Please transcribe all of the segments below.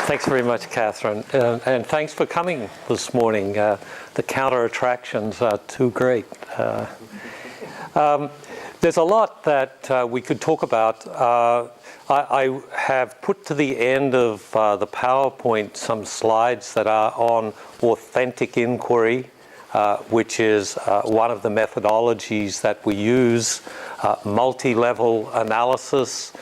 Thanks very much, Catherine. And thanks for coming this morning. The counter attractions are too great. There's a lot that we could talk about. I have put to the end of the PowerPoint some slides that are on authentic inquiry, which is one of the methodologies that we use, multi-level analysis,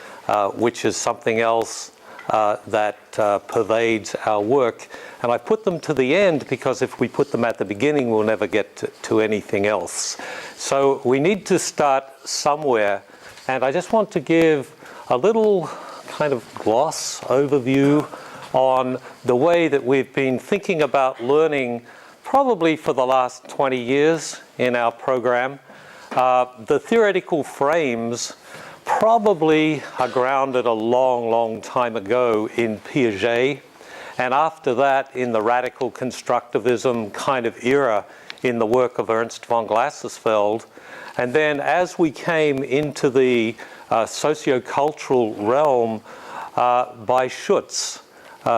which is something else that pervades our work. And I put them to the end because if we put them at the beginning, we'll never get to anything else. So we need to start somewhere. And I just want to give a little kind of gloss overview on the way that we've been thinking about learning probably for the last 20 years in our program. The theoretical frames probably are grounded a long, long time ago in Piaget, and after that in the radical constructivism kind of era in the work of Ernst von Glasersfeld. And then as we came into the sociocultural realm by Schutz,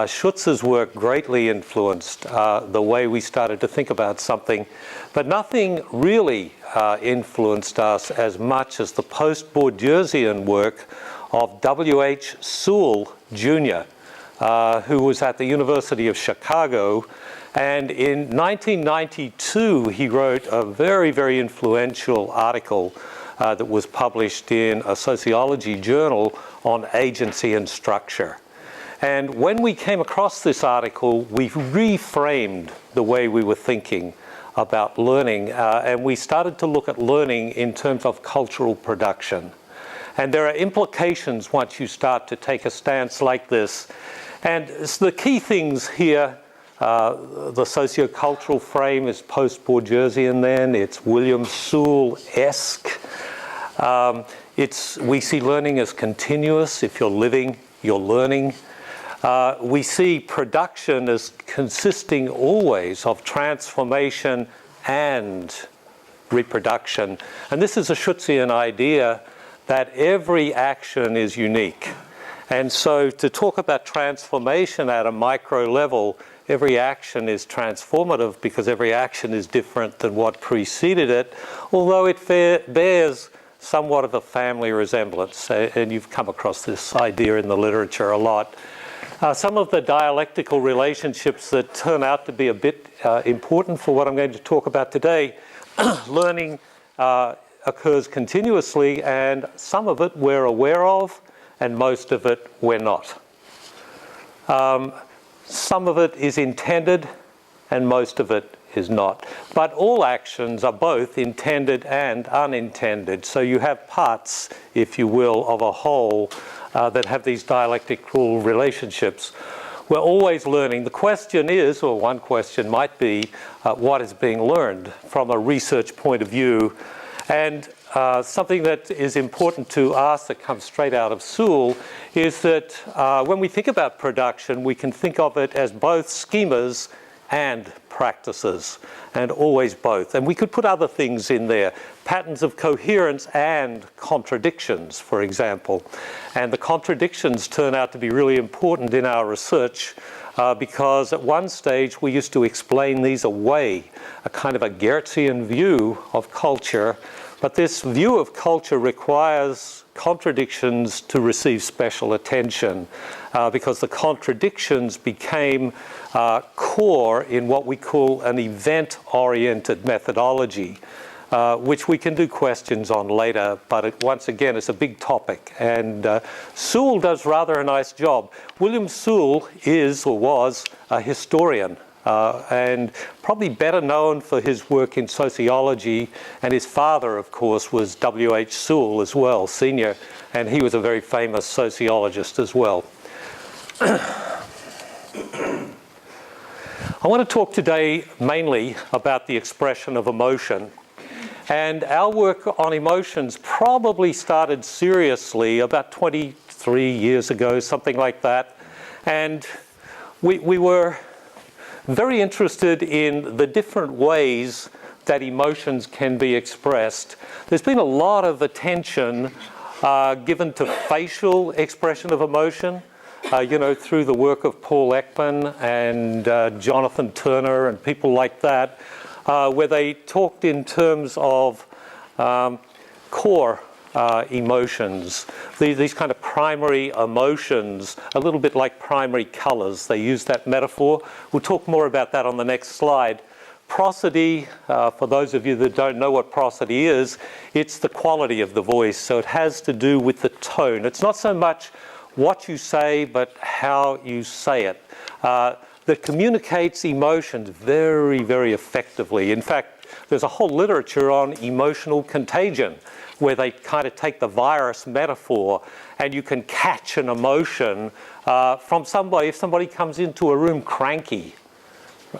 Schutz's work greatly influenced the way we started to think about something, but nothing really influenced us as much as the post-Bourdieusian work of W.H. Sewell, Jr., who was at the University of Chicago. And in 1992, he wrote a very, very influential article that was published in a sociology journal on agency and structure. And when we came across this article, we reframed the way we were thinking about learning, and we started to look at learning in terms of cultural production. And there are implications once you start to take a stance like this. And the key things here, the sociocultural frame is post-Bourdieusian then, it's William Sewell-esque. We see learning as continuous. If you're living, you're learning. We see production as consisting always of transformation and reproduction. And this is a Schutzian idea that every action is unique. And so to talk about transformation at a micro level, every action is transformative because every action is different than what preceded it, although it bears somewhat of a family resemblance. And you've come across this idea in the literature a lot. Some of the dialectical relationships that turn out to be a bit important for what I'm going to talk about today. Learning occurs continuously, and some of it we're aware of, and most of it we're not. Some of it is intended, and most of it is not. But all actions are both intended and unintended. So you have parts, if you will, of a whole that have these dialectical relationships. We're always learning. The question is, or one question might be, what is being learned from a research point of view? And something that is important to us that comes straight out of Sewell is that when we think about production, we can think of it as both schemas and practices, and always both. And we could put other things in there, patterns of coherence and contradictions, for example. And the contradictions turn out to be really important in our research because at one stage we used to explain these away, a kind of a Geertzian view of culture. But this view of culture requires contradictions to receive special attention because the contradictions became core in what we call an event-oriented methodology, which we can do questions on later, but once again, it's a big topic. And Sewell does rather a nice job. William Sewell is, or was, a historian. And probably better known for his work in sociology, and his father, of course, was W.H. Sewell as well, Sr., and he was a very famous sociologist as well. I want to talk today mainly about the expression of emotion. And our work on emotions probably started seriously about 23 years ago, something like that. And we were very interested in the different ways that emotions can be expressed. There's been a lot of attention given to facial expression of emotion, through the work of Paul Ekman and Jonathan Turner and people like that, where they talked in terms of core emotions, these kind of primary emotions, a little bit like primary colours. They use that metaphor. We'll talk more about that on the next slide. Prosody, for those of you that don't know what prosody is, it's the quality of the voice. So it has to do with the tone. It's not so much what you say, but how you say it. That communicates emotions very, very effectively. In fact, there's a whole literature on emotional contagion, where they kind of take the virus metaphor and you can catch an emotion from somebody. If somebody comes into a room cranky,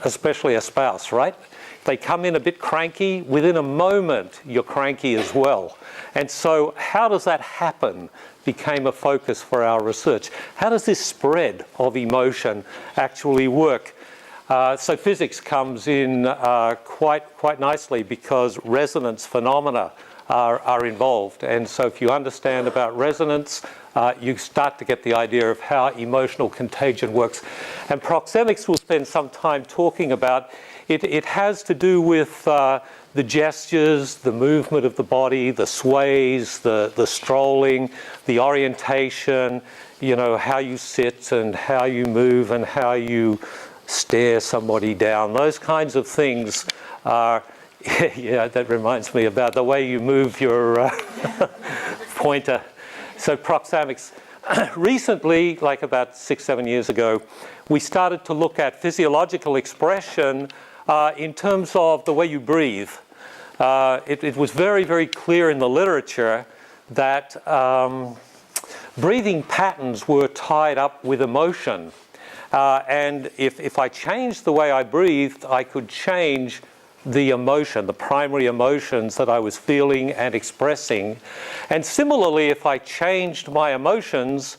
especially a spouse, right? If they come in a bit cranky, within a moment you're cranky as well. And so how does that happen became a focus for our research. How does this spread of emotion actually work? So physics comes in quite nicely, because resonance phenomena are involved. And so if you understand about resonance, you start to get the idea of how emotional contagion works. And proxemics will spend some time talking about it. It has to do with the gestures, the movement of the body, the sways, the strolling, the orientation, how you sit and how you move and how you stare somebody down. Those kinds of things are, yeah, that reminds me about the way you move your pointer. So proxemics. Recently, like about 6-7 years ago, we started to look at physiological expression in terms of the way you breathe. It was very, very clear in the literature that breathing patterns were tied up with emotion. And if I changed the way I breathed, I could change the emotion, the primary emotions that I was feeling and expressing. And similarly, if I changed my emotions,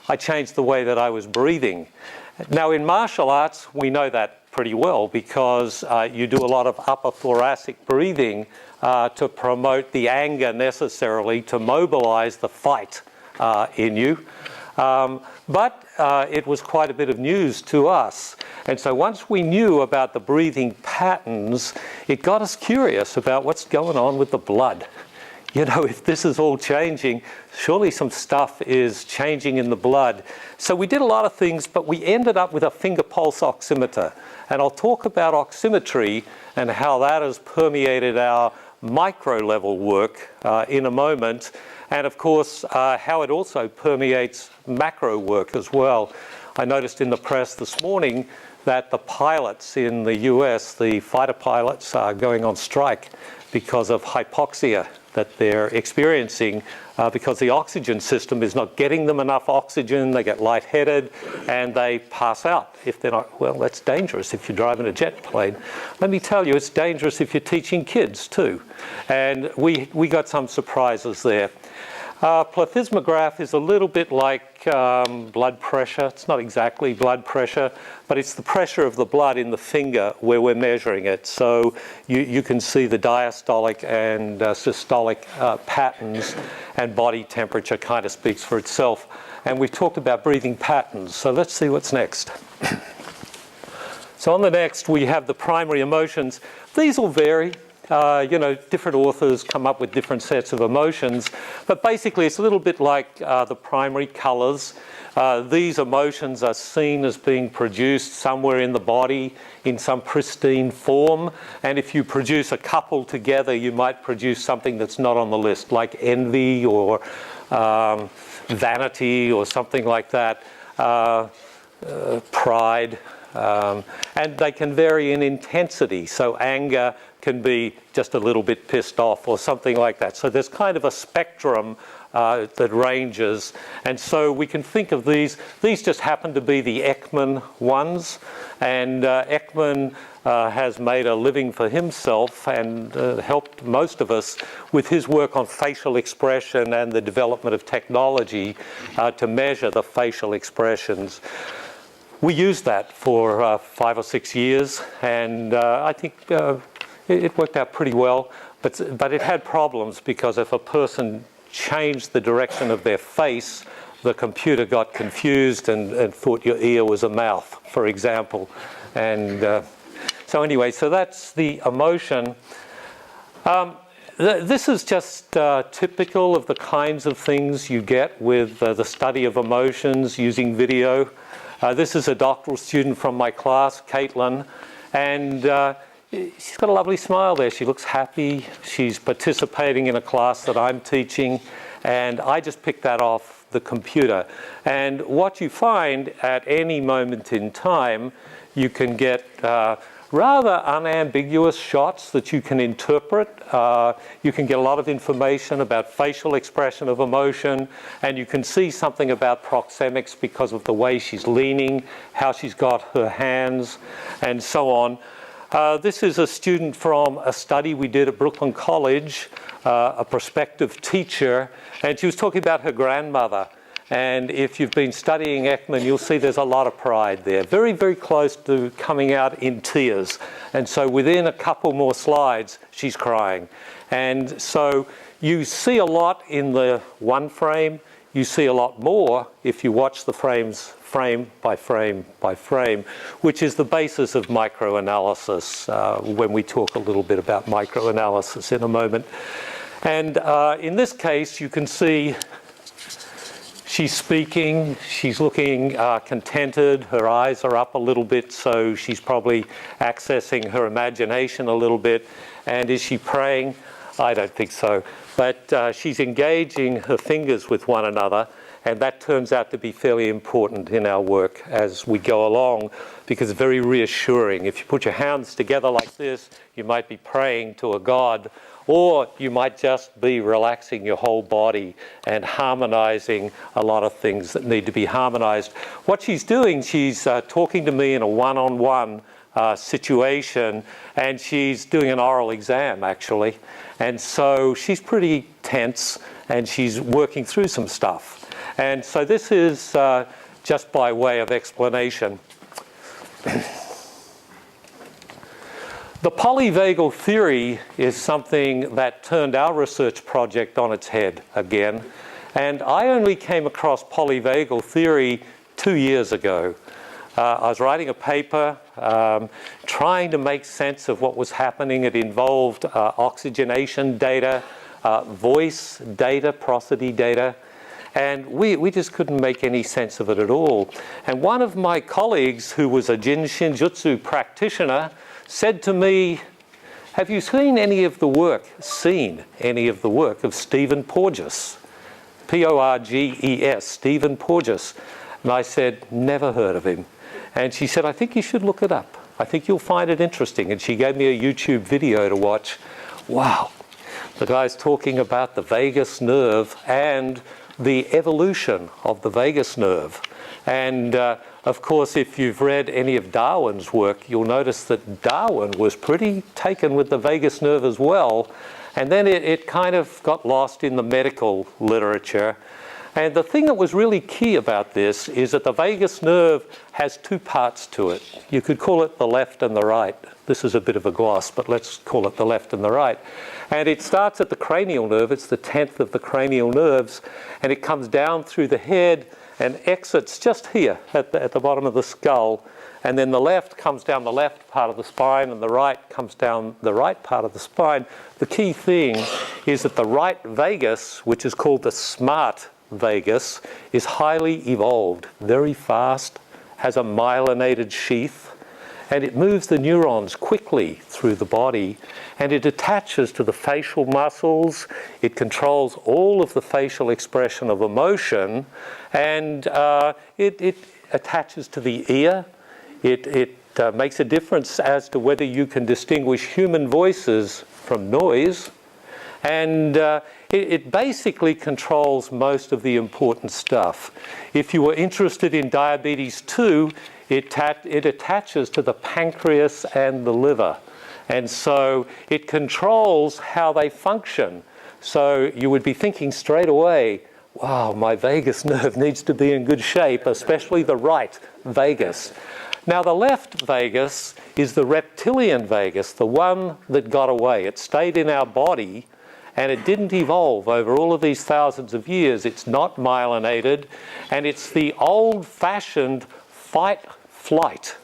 I changed the way that I was breathing. Now, in martial arts, we know that pretty well, because you do a lot of upper thoracic breathing to promote the anger necessarily to mobilize the fight in you. But it was quite a bit of news to us. And so once we knew about the breathing patterns, it got us curious about what's going on with the blood. If this is all changing, surely some stuff is changing in the blood. So we did a lot of things, but we ended up with a finger pulse oximeter. And I'll talk about oximetry and how that has permeated our micro level work in a moment. And of course, how it also permeates macro work as well. I noticed in the press this morning that the pilots in the US, the fighter pilots, are going on strike because of hypoxia that they're experiencing, because the oxygen system is not getting them enough oxygen. They get lightheaded and they pass out if they're not. Well, that's dangerous if you're driving a jet plane. Let me tell you, it's dangerous if you're teaching kids too. And we got some surprises there. Plethysmograph is a little bit like blood pressure. It's not exactly blood pressure, but it's the pressure of the blood in the finger where we're measuring it. So you can see the diastolic and systolic patterns, and body temperature kind of speaks for itself. And we've talked about breathing patterns. So let's see what's next. So on the next, we have the primary emotions. These will vary. Different authors come up with different sets of emotions, but basically it's a little bit like the primary colours. These emotions are seen as being produced somewhere in the body in some pristine form, and if you produce a couple together, you might produce something that's not on the list, like envy or vanity or something like that, pride. And they can vary in intensity. So anger can be just a little bit pissed off or something like that. So there's kind of a spectrum that ranges. And so we can think of these. These just happen to be the Ekman ones. And Ekman has made a living for himself and helped most of us with his work on facial expression and the development of technology to measure the facial expressions. We used that for 5 or 6 years, and I think it worked out pretty well. But it had problems, because if a person changed the direction of their face, the computer got confused and thought your ear was a mouth, for example. And so anyway, so that's the emotion. This is just typical of the kinds of things you get with the study of emotions using video. This is a doctoral student from my class, Caitlin, and she's got a lovely smile there. She looks happy. She's participating in a class that I'm teaching, and I just picked that off the computer. And what you find at any moment in time, you can get rather unambiguous shots that you can interpret. You can get a lot of information about facial expression of emotion, and you can see something about proxemics because of the way she's leaning, how she's got her hands, and so on. This is a student from a study we did at Brooklyn College, a prospective teacher, and she was talking about her grandmother. And if you've been studying Ekman, you'll see there's a lot of pride there. Very, very close to coming out in tears. And so within a couple more slides, she's crying. And so you see a lot in the one frame. You see a lot more if you watch the frames frame by frame by frame, which is the basis of microanalysis when we talk a little bit about microanalysis in a moment. And in this case, you can see she's speaking, she's looking contented, her eyes are up a little bit, so she's probably accessing her imagination a little bit. And is she praying? I don't think so. But she's engaging her fingers with one another, and that turns out to be fairly important in our work as we go along, because it's very reassuring. If you put your hands together like this, you might be praying to a god, or you might just be relaxing your whole body and harmonizing a lot of things that need to be harmonized. What she's doing, she's talking to me in a one-on-one situation, and she's doing an oral exam, actually. And so she's pretty tense, and she's working through some stuff. And so this is just by way of explanation. The polyvagal theory is something that turned our research project on its head again. And I only came across polyvagal theory 2 years ago. I was writing a paper trying to make sense of what was happening. It involved oxygenation data, voice data, prosody data. And we just couldn't make any sense of it at all. And one of my colleagues, who was a Jin Shinjutsu practitioner, said to me, have you seen any of the work of Stephen Porges? P-O-R-G-E-S, Stephen Porges. And I said, never heard of him. And she said, I think you should look it up. I think you'll find it interesting. And she gave me a YouTube video to watch. Wow, the guy's talking about the vagus nerve and the evolution of the vagus nerve. And of course, if you've read any of Darwin's work, you'll notice that Darwin was pretty taken with the vagus nerve as well. And then it kind of got lost in the medical literature. And the thing that was really key about this is that the vagus nerve has two parts to it. You could call it the left and the right. This is a bit of a gloss, but let's call it the left and the right. And it starts at the cranial nerve. It's the 10th of the cranial nerves. And it comes down through the head and exits just here at the bottom of the skull. And then the left comes down the left part of the spine, and the right comes down the right part of the spine. The key thing is that the right vagus, which is called the smart vagus, is highly evolved, very fast, has a myelinated sheath, and it moves the neurons quickly through the body, and it attaches to the facial muscles. It controls all of the facial expression of emotion, and it attaches to the ear. It makes a difference as to whether you can distinguish human voices from noise, and it basically controls most of the important stuff. If you were interested in diabetes 2, it attaches to the pancreas and the liver. And so it controls how they function. So you would be thinking straight away, wow, my vagus nerve needs to be in good shape, especially the right vagus. Now, the left vagus is the reptilian vagus, the one that got away. It stayed in our body, and it didn't evolve over all of these thousands of years. It's not myelinated, and it's the old-fashioned fight-flight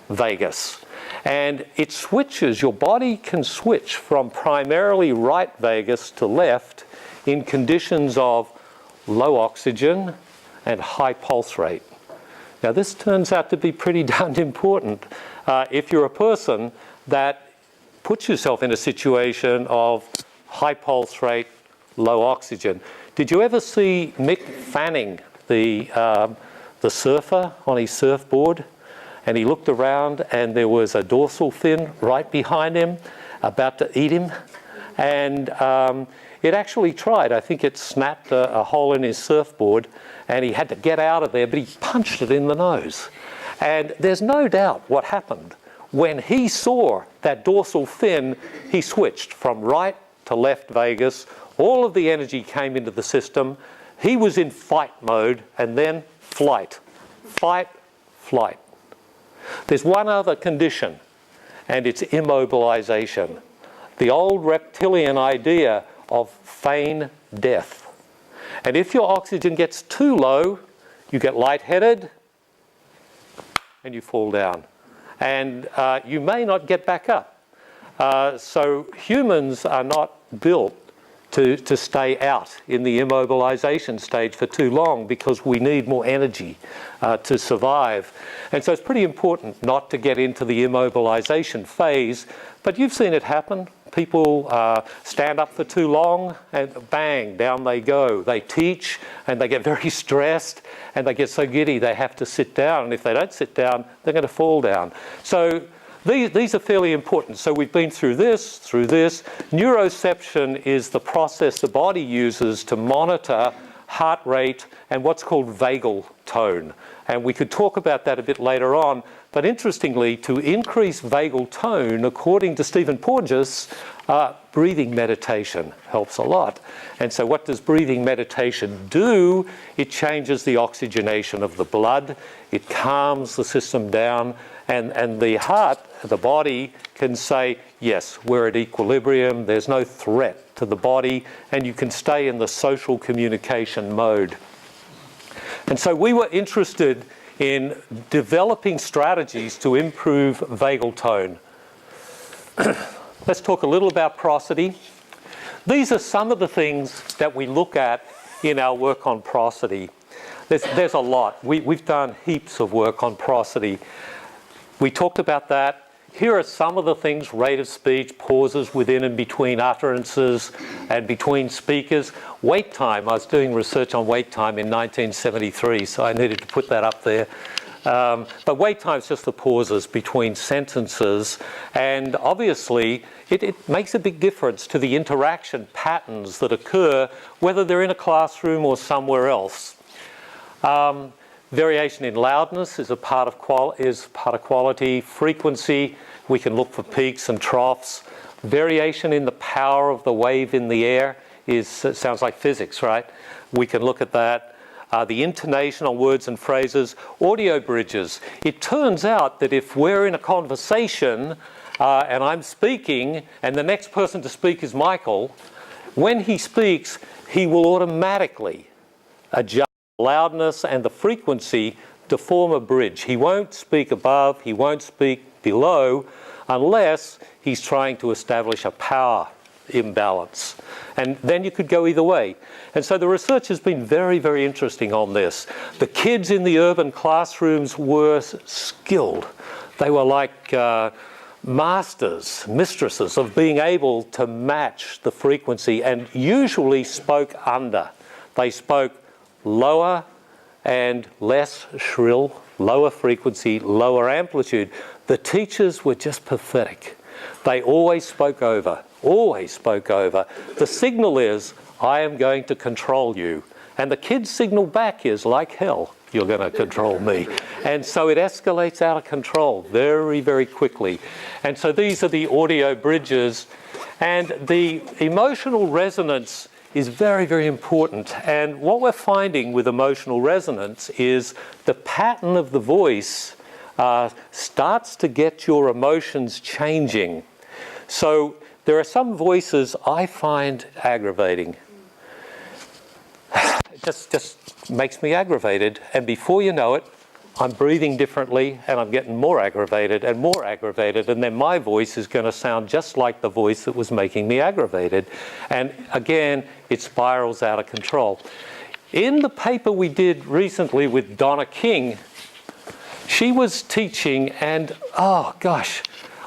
vagus. And it switches, your body can switch from primarily right vagus to left in conditions of low oxygen and high pulse rate. Now this turns out to be pretty darn important if you're a person that puts yourself in a situation of high pulse rate, low oxygen. Did you ever see Mick Fanning, the surfer on his surfboard? And he looked around and there was a dorsal fin right behind him about to eat him. And it actually tried. I think it snapped a hole in his surfboard and he had to get out of there, but he punched it in the nose. And there's no doubt what happened. When he saw that dorsal fin, he switched from right to left vagus. All of the energy came into the system. He was in fight mode and then flight. Fight, flight. There's one other condition, and it's immobilization. The old reptilian idea of feign death. And if your oxygen gets too low, you get lightheaded and you fall down. And you may not get back up. So humans are not built to stay out in the immobilization stage for too long because we need more energy to survive. And so it's pretty important not to get into the immobilization phase, but you've seen it happen. People stand up for too long and bang, down they go. They teach and they get very stressed and they get so giddy they have to sit down. And if they don't sit down, they're going to fall down. So these are fairly important. So we've been through this. Neuroception is the process the body uses to monitor heart rate and what's called vagal tone. And we could talk about that a bit later on. But interestingly, to increase vagal tone, according to Stephen Porges, breathing meditation helps a lot. And so what does breathing meditation do? It changes the oxygenation of the blood. It calms the system down. And the heart, the body, can say, yes, we're at equilibrium, there's no threat to the body, and you can stay in the social communication mode. And so we were interested in developing strategies to improve vagal tone. Let's talk a little about prosody. These are some of the things that we look at in our work on prosody. There's a lot. We've done heaps of work on prosody. We talked about that. Here are some of the things: rate of speech, pauses within and between utterances and between speakers. Wait time. I was doing research on wait time in 1973, so I needed to put that up there. But wait time is just the pauses between sentences. And obviously, it makes a big difference to the interaction patterns that occur, whether they're in a classroom or somewhere else. Variation in loudness is a part of quality. Frequency, we can look for peaks and troughs. Variation in the power of the wave in the air sounds like physics, right? We can look at that. The intonation on words and phrases. Audio bridges. It turns out that if we're in a conversation and I'm speaking and the next person to speak is Michael, when he speaks, he will automatically adjust loudness and the frequency to form a bridge. He won't speak above, he won't speak below, unless he's trying to establish a power imbalance. And then you could go either way. And so the research has been very, very interesting on this. The kids in the urban classrooms were skilled. They were like mistresses of being able to match the frequency, and usually spoke under. They spoke lower and less shrill, lower frequency, lower amplitude. The teachers were just pathetic. They always spoke over, always spoke over. The signal is, I am going to control you. And the kids' signal back is, like hell, you're going to control me. And so it escalates out of control very, very quickly. And so these are the audio bridges. And the emotional resonance is very, very important. And what we're finding with emotional resonance is the pattern of the voice starts to get your emotions changing. So there are some voices I find aggravating. It just makes me aggravated, and before you know it, I'm breathing differently and I'm getting more aggravated, and then my voice is going to sound just like the voice that was making me aggravated. And again, it spirals out of control. In the paper we did recently with Donna King, she was teaching, and oh gosh,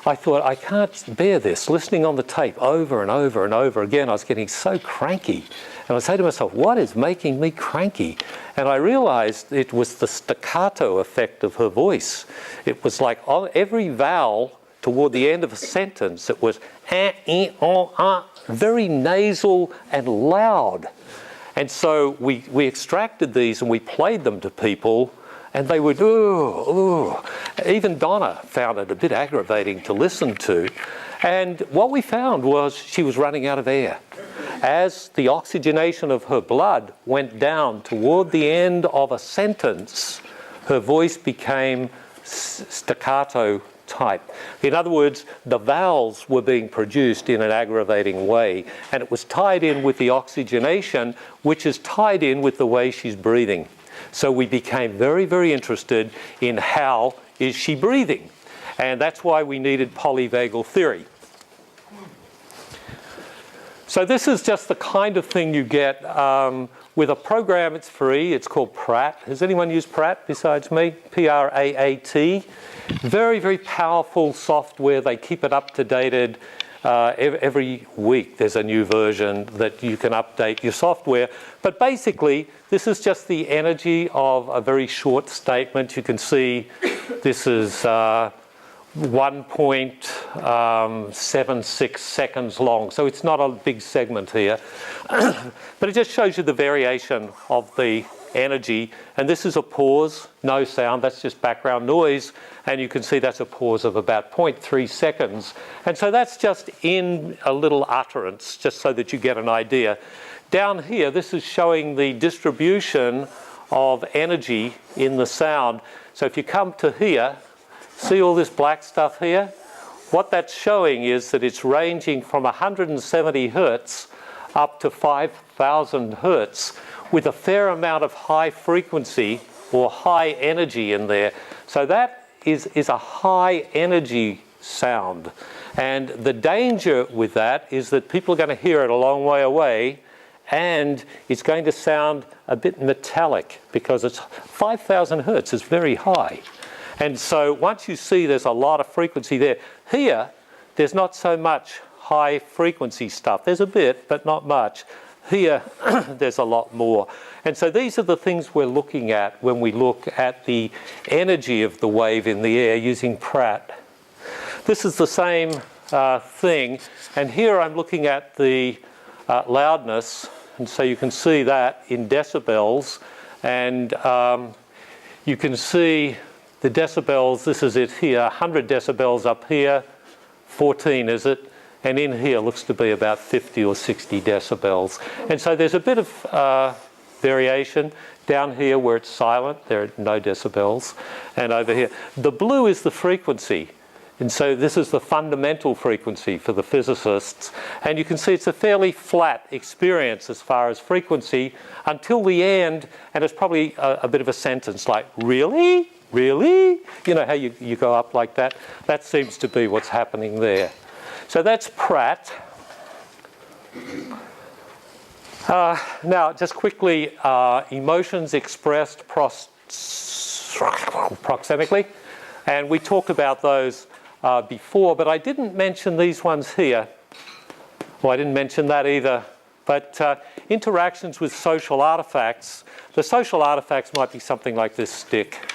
I thought, I can't bear this. Listening on the tape over and over and over again, I was getting so cranky. And I say to myself, what is making me cranky? And I realized it was the staccato effect of her voice. It was like on every vowel toward the end of a sentence, it was very nasal and loud. And so we extracted these and we played them to people, and they would, ooh. Even Donna found it a bit aggravating to listen to. And what we found was she was running out of air. As the oxygenation of her blood went down toward the end of a sentence, her voice became staccato type. In other words, the vowels were being produced in an aggravating way, and it was tied in with the oxygenation, which is tied in with the way she's breathing. So we became very, very interested in how is she breathing, and that's why we needed polyvagal theory. So this is just the kind of thing you get with a program. It's free. It's called Pratt. Has anyone used Pratt besides me? P-R-A-A-T. Very, very powerful software. They keep it up to date. Every week there's a new version that you can update your software. But basically, this is just the energy of a very short statement. You can see this is 1.76 seconds long, so it's not a big segment here. But it just shows you the variation of the energy. And this is a pause, no sound, that's just background noise. And you can see that's a pause of about 0.3 seconds. And so that's just in a little utterance, just so that you get an idea. Down here, this is showing the distribution of energy in the sound. So if you come to here, see all this black stuff here? What that's showing is that it's ranging from 170 hertz up to 5,000 hertz with a fair amount of high frequency or high energy in there. So that is a high energy sound. And the danger with that is that people are going to hear it a long way away, and it's going to sound a bit metallic because it's 5,000 hertz is very high. And so once you see there's a lot of frequency there, here there's not so much high frequency stuff. There's a bit, but not much. Here there's a lot more. And so these are the things we're looking at when we look at the energy of the wave in the air using Pratt. This is the same thing, and here I'm looking at the loudness, and so you can see that in decibels, and you can see the decibels. This is it here, 100 decibels up here, 14 is it, and in here looks to be about 50 or 60 decibels. And so there's a bit of variation. Down here where it's silent, there are no decibels, and over here. The blue is the frequency. And so this is the fundamental frequency for the physicists. And you can see it's a fairly flat experience as far as frequency until the end, and it's probably a bit of a sentence like, really? Really? You know how you go up like that? That seems to be what's happening there. So that's Pratt. Now, just quickly, emotions expressed proximically. And we talked about those before, but I didn't mention these ones here. Well, I didn't mention that either. But interactions with social artifacts. The social artifacts might be something like this stick.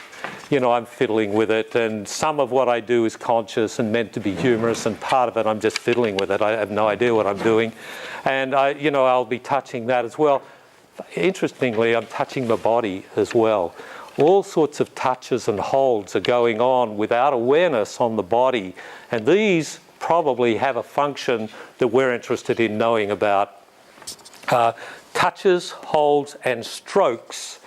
You know, I'm fiddling with it, and some of what I do is conscious and meant to be humorous, and part of it I'm just fiddling with it. I have no idea what I'm doing. And, I'll be touching that as well. Interestingly, I'm touching my body as well. All sorts of touches and holds are going on without awareness on the body. And these probably have a function that we're interested in knowing about. Touches, holds, and strokes,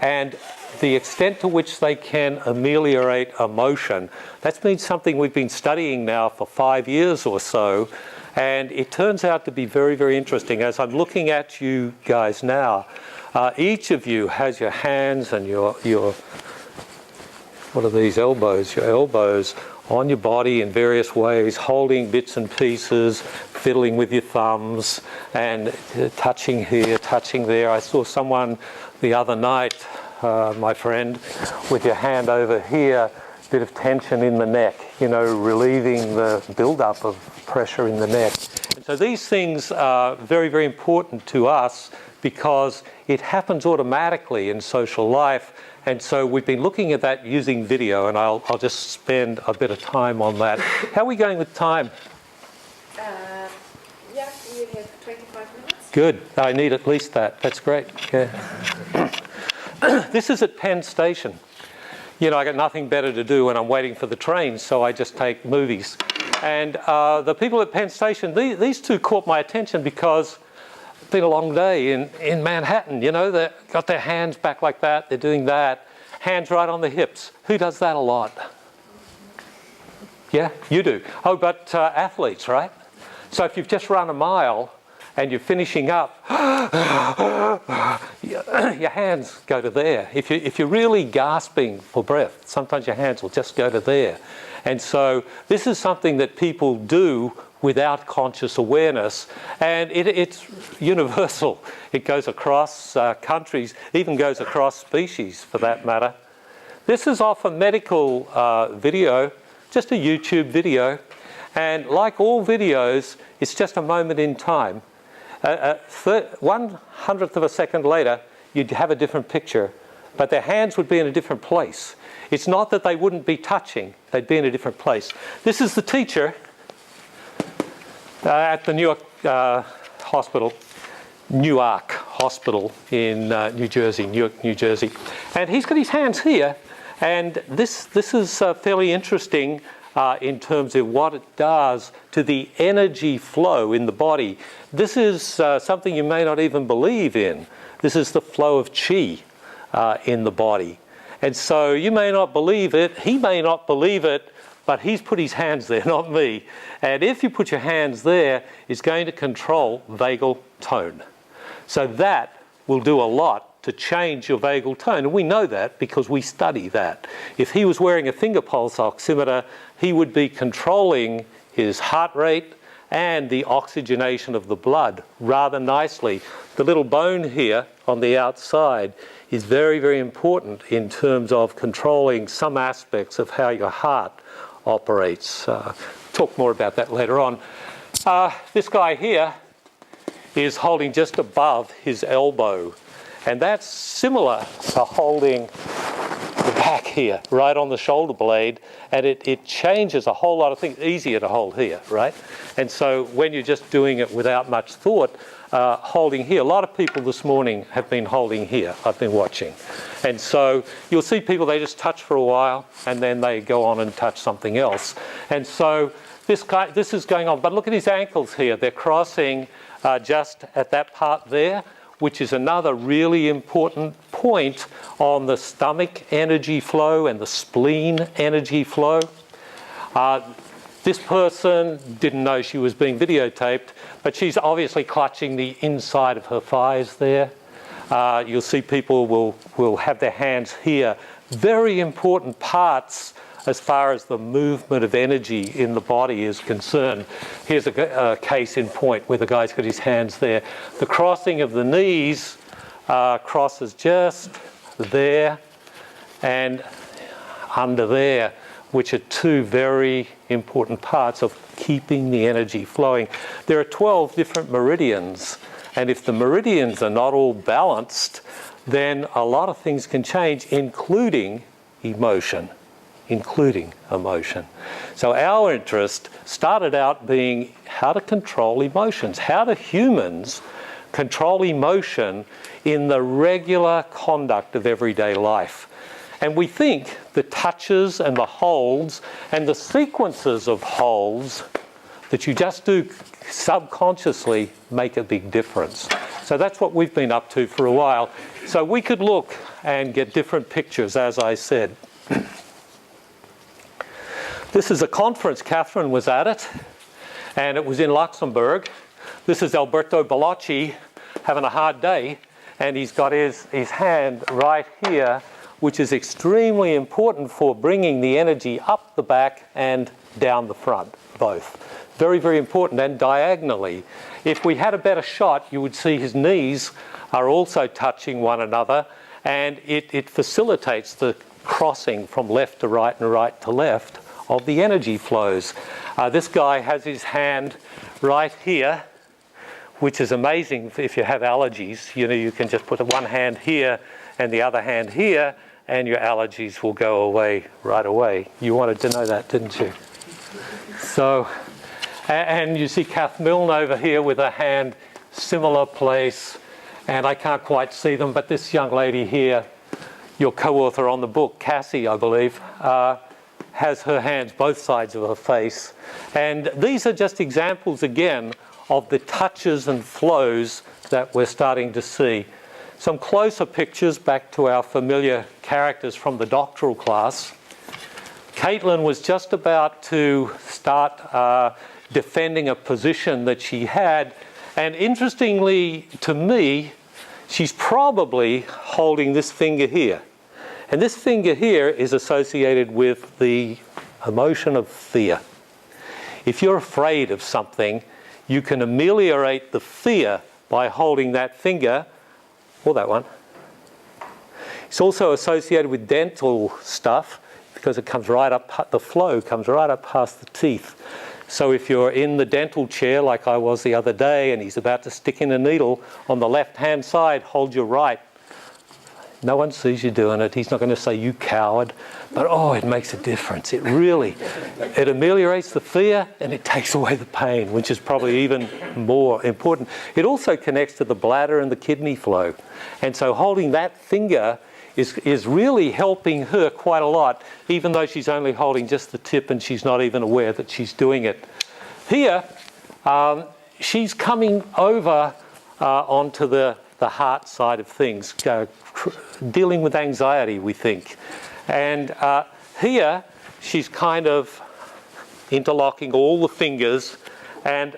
and the extent to which they can ameliorate emotion. That's been something we've been studying now for 5 years or so. And it turns out to be very, very interesting. As I'm looking at you guys now, each of you has your hands and your what are these elbows? Your elbows on your body in various ways, holding bits and pieces, fiddling with your thumbs, and touching here, touching there. I saw someone the other night, my friend, with your hand over here, bit of tension in the neck, you know, relieving the build-up of pressure in the neck. And so these things are very, very important to us because it happens automatically in social life. And so we've been looking at that using video, and I'll just spend a bit of time on that. How are we going with time? Yeah, you have 25 minutes. Good. I need at least that. That's great. Yeah. This is at Penn Station. You know, I got nothing better to do when I'm waiting for the train, so I just take movies. And the people at Penn Station, these two caught my attention because it's been a long day in Manhattan. You know, they've got their hands back like that. They're doing that. Hands right on the hips. Who does that a lot? Yeah, you do. Oh, but athletes, right? So if you've just run a mile and you're finishing up, your hands go to there. If you're really gasping for breath, sometimes your hands will just go to there. And so this is something that people do without conscious awareness, and it's universal. It goes across countries, even goes across species for that matter. This is off a medical video, just a YouTube video, and like all videos, it's just a moment in time. 1/100th of a second later, you'd have a different picture, but their hands would be in a different place. It's not that they wouldn't be touching, they'd be in a different place. This is the teacher at the Newark Hospital, Newark Hospital in New Jersey, Newark, New Jersey. And he's got his hands here, and this is fairly interesting in terms of what it does to the energy flow in the body. This is something you may not even believe in. This is the flow of qi in the body. And so you may not believe it, he may not believe it, but he's put his hands there, not me. And if you put your hands there, it's going to control vagal tone. So that will do a lot to change your vagal tone. And we know that because we study that. If he was wearing a finger pulse oximeter, he would be controlling his heart rate and the oxygenation of the blood rather nicely. The little bone here on the outside is very, very important in terms of controlling some aspects of how your heart operates. Talk more about that later on. This guy here is holding just above his elbow, and that's similar to holding the back here, right on the shoulder blade, and it changes a whole lot of things. Easier to hold here, right? And so when you're just doing it without much thought, holding here. A lot of people this morning have been holding here. I've been watching. And so you'll see people, they just touch for a while and then they go on and touch something else. And so this is going on. But look at his ankles here. They're crossing just at that part there, which is another really important point on the stomach energy flow and the spleen energy flow. This person didn't know she was being videotaped, but she's obviously clutching the inside of her thighs there. You'll see people will have their hands here. Very important parts as far as the movement of energy in the body is concerned. Here's a case in point where the guy's got his hands there. The crossing of the knees crosses just there and under there, which are two very important parts of keeping the energy flowing. There are 12 different meridians, and if the meridians are not all balanced, then a lot of things can change, including emotion. So our interest started out being how to control emotions. How do humans control emotion in the regular conduct of everyday life? And we think the touches and the holds and the sequences of holds that you just do subconsciously make a big difference. So that's what we've been up to for a while. So we could look and get different pictures, as I said. This is a conference. Catherine was at it. and it was in Luxembourg. This is Alberto Bellocci having a hard day, and he's got his hand right here, which is extremely important for bringing the energy up the back and down the front, both. Very, very important, and diagonally. If we had a better shot, you would see his knees are also touching one another, and it facilitates the crossing from left to right and right to left of the energy flows. This guy has his hand right here, which is amazing if you have allergies. You know, you can just put one hand here and the other hand here, and your allergies will go away right away. You wanted to know that, didn't you? So, and you see Kath Milne over here with a hand, similar place, and I can't quite see them, but this young lady here, your co-author on the book, Cassie, I believe, has her hands both sides of her face. And these are just examples, again, of the touches and flows that we're starting to see. Some closer pictures back to our familiar characters from the doctoral class. Caitlin was just about to start defending a position that she had, and interestingly to me, she's probably holding this finger here. And this finger here is associated with the emotion of fear. If you're afraid of something, you can ameliorate the fear by holding that finger, or that one. It's also associated with dental stuff because it comes right up, the flow comes right up past the teeth. So if you're in the dental chair like I was the other day and he's about to stick in a needle, on the left-hand side, hold your right. No one sees you doing it. He's not going to say, you coward. But oh, it makes a difference. It ameliorates the fear and it takes away the pain, which is probably even more important. It also connects to the bladder and the kidney flow. And so holding that finger is really helping her quite a lot, even though she's only holding just the tip and she's not even aware that she's doing it. Here, she's coming over onto the heart side of things, dealing with anxiety, we think. And here, she's kind of interlocking all the fingers, and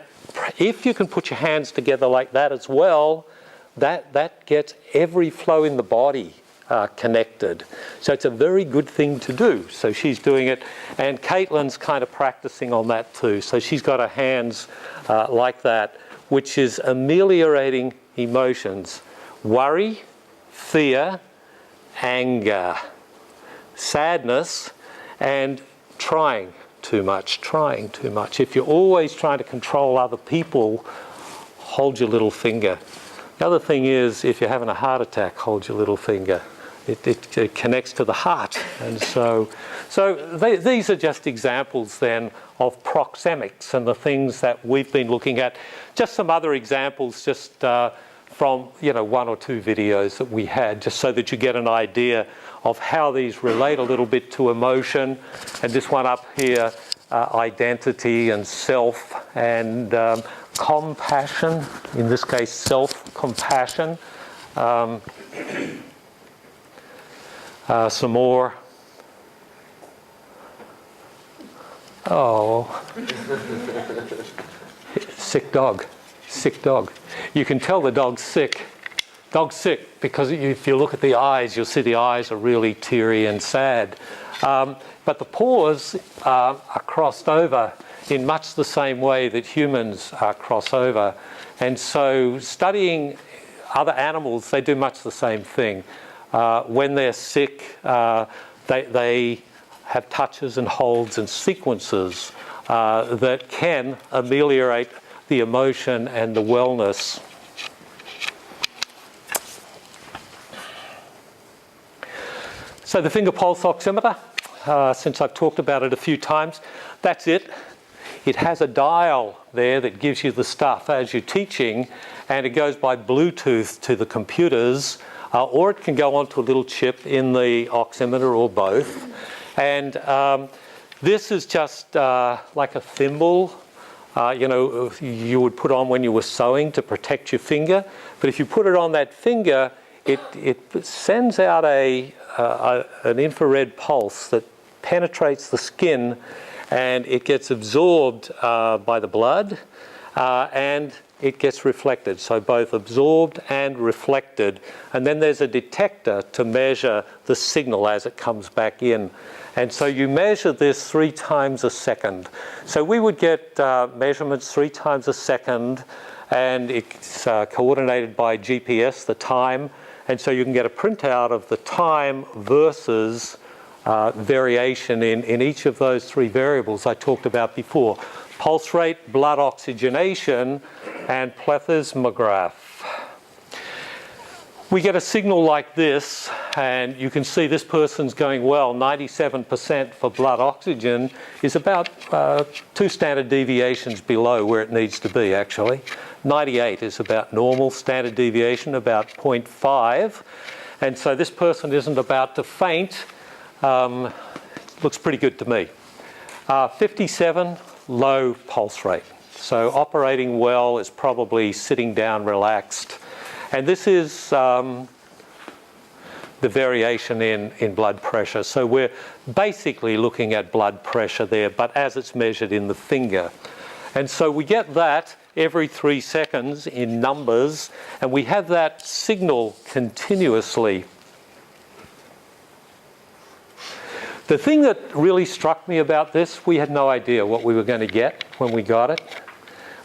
if you can put your hands together like that as well, that gets every flow in the body connected. So it's a very good thing to do. So she's doing it, and Caitlin's kind of practicing on that too. So she's got her hands like that, which is ameliorating emotions. Worry, fear, anger, sadness, and trying too much. If you're always trying to control other people, hold your little finger. The other thing is, if you're having a heart attack, hold your little finger. It connects to the heart. And so these are just examples then of proxemics and the things that we've been looking at. Just some other examples just from one or two videos that we had, just so that you get an idea of how these relate a little bit to emotion. And this one up here, identity and self and compassion, in this case self-compassion. Some more. Oh, sick dog. You can tell the dog's sick. Dog's sick because if you look at the eyes, you'll see the eyes are really teary and sad. But the paws are crossed over in much the same way that humans cross over. And so studying other animals, they do much the same thing. When they're sick, they have touches and holds and sequences that can ameliorate the emotion and the wellness. So the finger pulse oximeter, since I've talked about it a few times, that's it. It has a dial there that gives you the stuff as you're teaching, and it goes by Bluetooth to the computers, or it can go onto a little chip in the oximeter or both. And this is just like a thimble, you would put on when you were sewing to protect your finger. But if you put it on that finger, it sends out an infrared pulse that penetrates the skin and it gets absorbed by the blood, and it gets reflected. So both absorbed and reflected. And then there's a detector to measure the signal as it comes back in. And so you measure this 3 times a second. So we would get measurements 3 times a second, and it's coordinated by GPS, the time. And so you can get a printout of the time versus variation in each of those 3 variables I talked about before. Pulse rate, blood oxygenation, and plethysmograph. We get a signal like this, and you can see this person's going well. 97% for blood oxygen is about 2 standard deviations below where it needs to be, actually. 98 is about normal, standard deviation about 0.5. And so this person isn't about to faint. Looks pretty good to me. 57, low pulse rate. So operating well is probably sitting down relaxed. And this is the variation in blood pressure. So we're basically looking at blood pressure there, but as it's measured in the finger. And so we get that every 3 seconds in numbers, and we have that signal continuously. The thing that really struck me about this, we had no idea what we were going to get when we got it.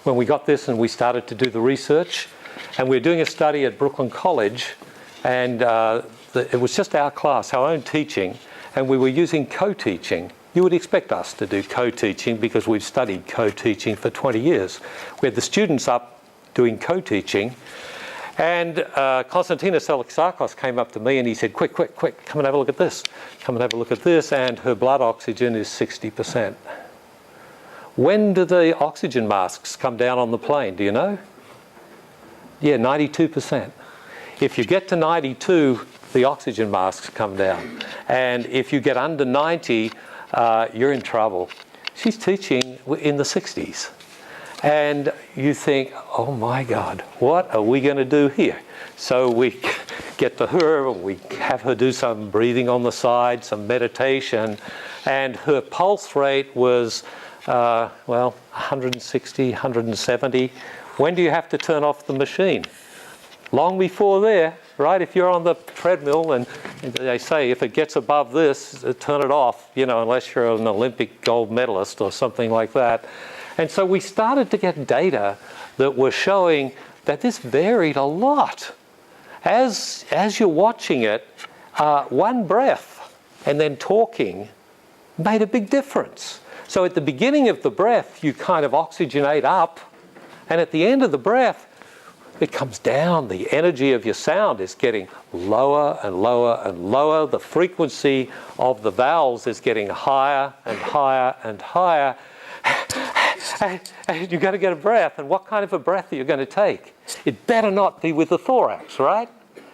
When we got this and we started to do the research, and we were doing a study at Brooklyn College, and it was just our class, our own teaching, and we were using co-teaching. You would expect us to do co-teaching because we've studied co-teaching for 20 years. We had the students up doing co-teaching, and Konstantinos Alexakos came up to me and he said, quick, come and have a look at this. Come and have a look at this, and her blood oxygen is 60%. When do the oxygen masks come down on the plane? Do you know? Yeah, 92%. If you get to 92, the oxygen masks come down. And if you get under 90, you're in trouble. She's teaching in the 60s. And you think, oh my God, what are we going to do here? So we get to her, and we have her do some breathing on the side, some meditation, and her pulse rate was, 160, 170. When do you have to turn off the machine? Long before there, right? If you're on the treadmill and they say if it gets above this, turn it off, unless you're an Olympic gold medalist or something like that. And so we started to get data that were showing that this varied a lot. As you're watching it, one breath and then talking made a big difference. So at the beginning of the breath, you kind of oxygenate up, and at the end of the breath, it comes down. The energy of your sound is getting lower and lower and lower. The frequency of the vowels is getting higher and higher and higher. And you've got to get a breath. And what kind of a breath are you going to take? It better not be with the thorax, right?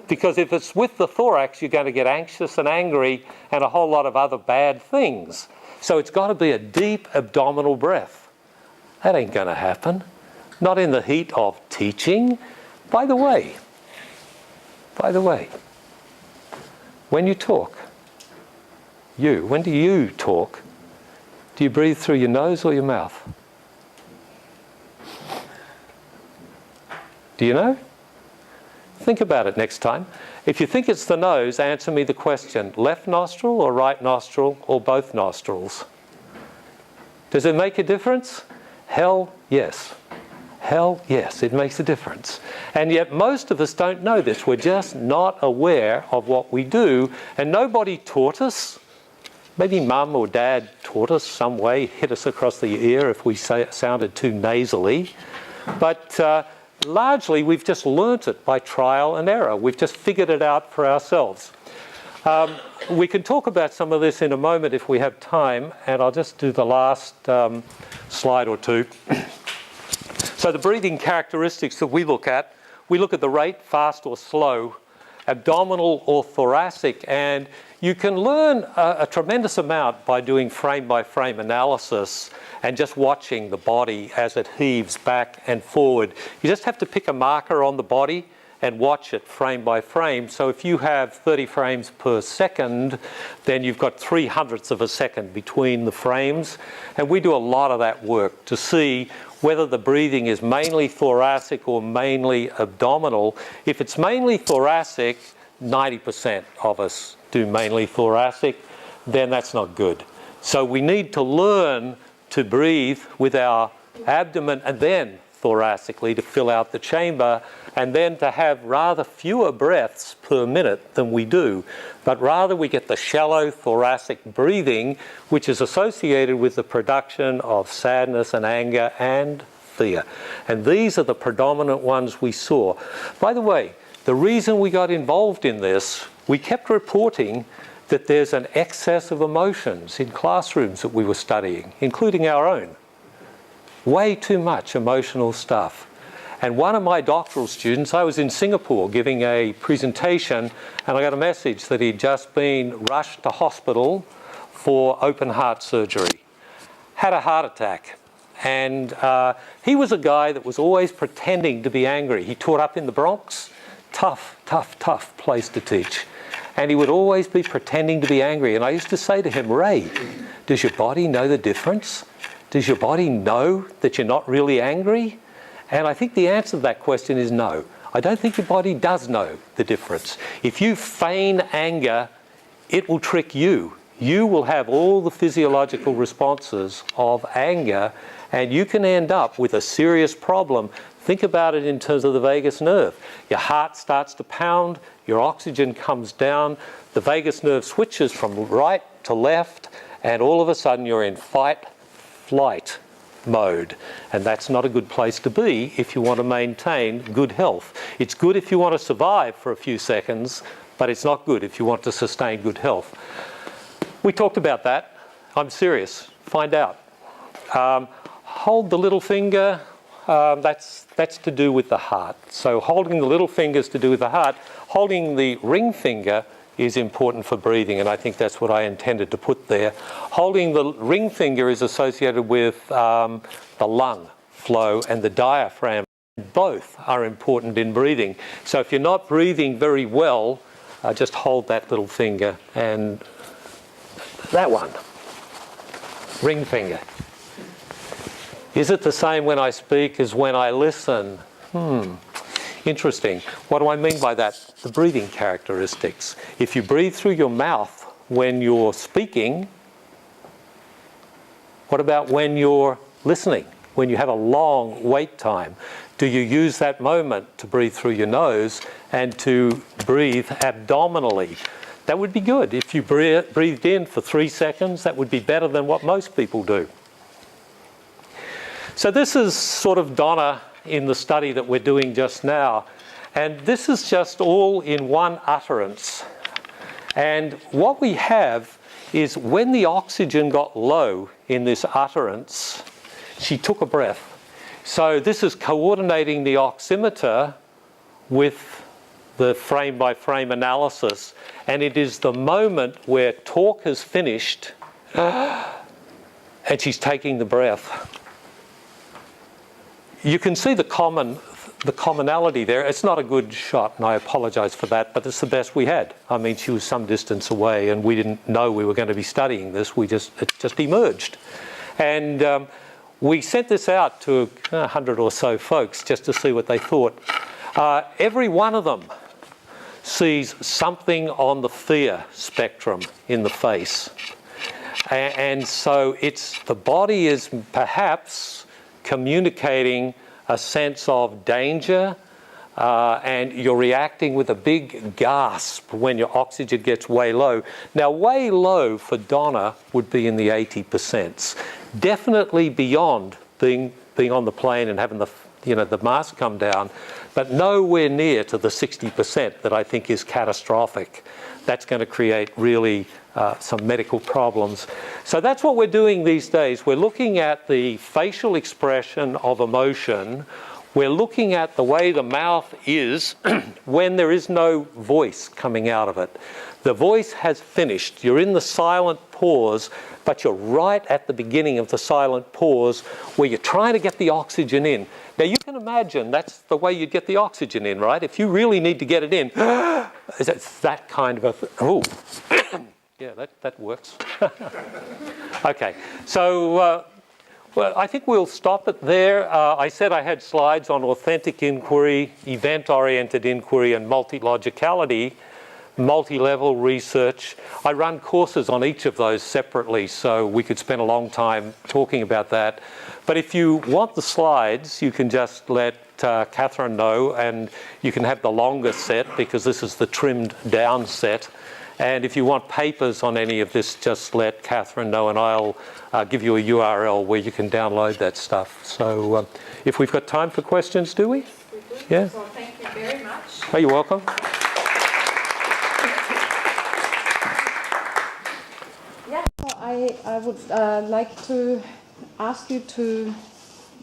Because if it's with the thorax, you're going to get anxious and angry and a whole lot of other bad things. So it's got to be a deep abdominal breath. That ain't going to happen. Not in the heat of teaching. By the way, when you talk, when do you talk? Do you breathe through your nose or your mouth? Do you know? Think about it next time. If you think it's the nose, answer me the question, left nostril or right nostril or both nostrils? Does it make a difference? Hell yes. Hell yes, it makes a difference. And yet most of us don't know this. We're just not aware of what we do, and nobody taught us. Maybe mum or dad taught us some way, hit us across the ear if we sounded too nasally. But largely we've just learnt it by trial and error. We've just figured it out for ourselves. We can talk about some of this in a moment if we have time, and I'll just do the last slide or two. So the breathing characteristics that we look at the rate, fast or slow, abdominal or thoracic, and you can learn a tremendous amount by doing frame-by-frame analysis and just watching the body as it heaves back and forward. You just have to pick a marker on the body and watch it frame by frame. So if you have 30 frames per second, then you've got 3/100ths of a second between the frames. And we do a lot of that work to see whether the breathing is mainly thoracic or mainly abdominal. If it's mainly thoracic, 90% of us do mainly thoracic, then that's not good. So we need to learn to breathe with our abdomen and then thoracically to fill out the chamber, and then to have rather fewer breaths per minute than we do, but rather we get the shallow thoracic breathing, which is associated with the production of sadness and anger and fear. And these are the predominant ones we saw. By the way, the reason we got involved in this, we kept reporting that there's an excess of emotions in classrooms that we were studying, including our own. Way too much emotional stuff. And one of my doctoral students, I was in Singapore giving a presentation, and I got a message that he'd just been rushed to hospital for open heart surgery. Had a heart attack. And he was a guy that was always pretending to be angry. He taught up in the Bronx. Tough, tough, tough place to teach. And he would always be pretending to be angry. And I used to say to him, Ray, does your body know the difference? Does your body know that you're not really angry? And I think the answer to that question is no. I don't think your body does know the difference. If you feign anger, it will trick you. You will have all the physiological responses of anger, and you can end up with a serious problem. Think about it in terms of the vagus nerve. Your heart starts to pound, your oxygen comes down, the vagus nerve switches from right to left, and all of a sudden you're in fight-flight mode. And that's not a good place to be if you want to maintain good health. It's good if you want to survive for a few seconds, but it's not good if you want to sustain good health. We talked about that. I'm serious. Find out. Hold the little finger. That's to do with the heart. So holding the little finger is to do with the heart. Holding the ring finger is important for breathing, and I think that's what I intended to put there. Holding the ring finger is associated with the lung flow and the diaphragm. Both are important in breathing. So if you're not breathing very well, just hold that little finger, and that one, ring finger. Is it the same when I speak as when I listen? Interesting. What do I mean by that? The breathing characteristics. If you breathe through your mouth when you're speaking, what about when you're listening, when you have a long wait time? Do you use that moment to breathe through your nose and to breathe abdominally? That would be good. If you breathed in for 3 seconds, that would be better than what most people do. So this is sort of Donna in the study that we're doing just now. And this is just all in one utterance. And what we have is when the oxygen got low in this utterance, she took a breath. So this is coordinating the oximeter with the frame-by-frame analysis. And it is the moment where talk has finished and she's taking the breath. You can see the commonality there. It's not a good shot, and I apologise for that, but it's the best we had. I mean, she was some distance away, and we didn't know we were going to be studying this. It just emerged. And we sent this out to 100 or so folks just to see what they thought. Every one of them sees something on the fear spectrum in the face. And so the body is perhaps communicating a sense of danger, and you're reacting with a big gasp when your oxygen gets way low. Now, way low for Donna would be in the 80%. Definitely beyond being on the plane and having the mask come down, but nowhere near to the 60% that I think is catastrophic. That's going to create really some medical problems. So that's what we're doing these days. We're looking at the facial expression of emotion We're looking at the way the mouth is when there is no voice coming out of it. The voice has finished. You're in the silent pause, but you're right at the beginning of the silent pause where you're trying to get the oxygen in. Now, you can imagine that's the way you'd get the oxygen in, right? If you really need to get it in, it's that kind of a... Oh, yeah, that works. Okay, so... well, I think we'll stop it there. I said I had slides on authentic inquiry, event-oriented inquiry, and multi-logicality, multi-level research. I run courses on each of those separately, so we could spend a long time talking about that. But if you want the slides, you can just let Catherine know, and you can have the longer set because this is the trimmed down set. And if you want papers on any of this, just let Catherine know, and I'll give you a URL where you can download that stuff. So if we've got time for questions, do we? We do. Yeah. So thank you very much. Oh, you're welcome. Yeah. So I would like to ask you to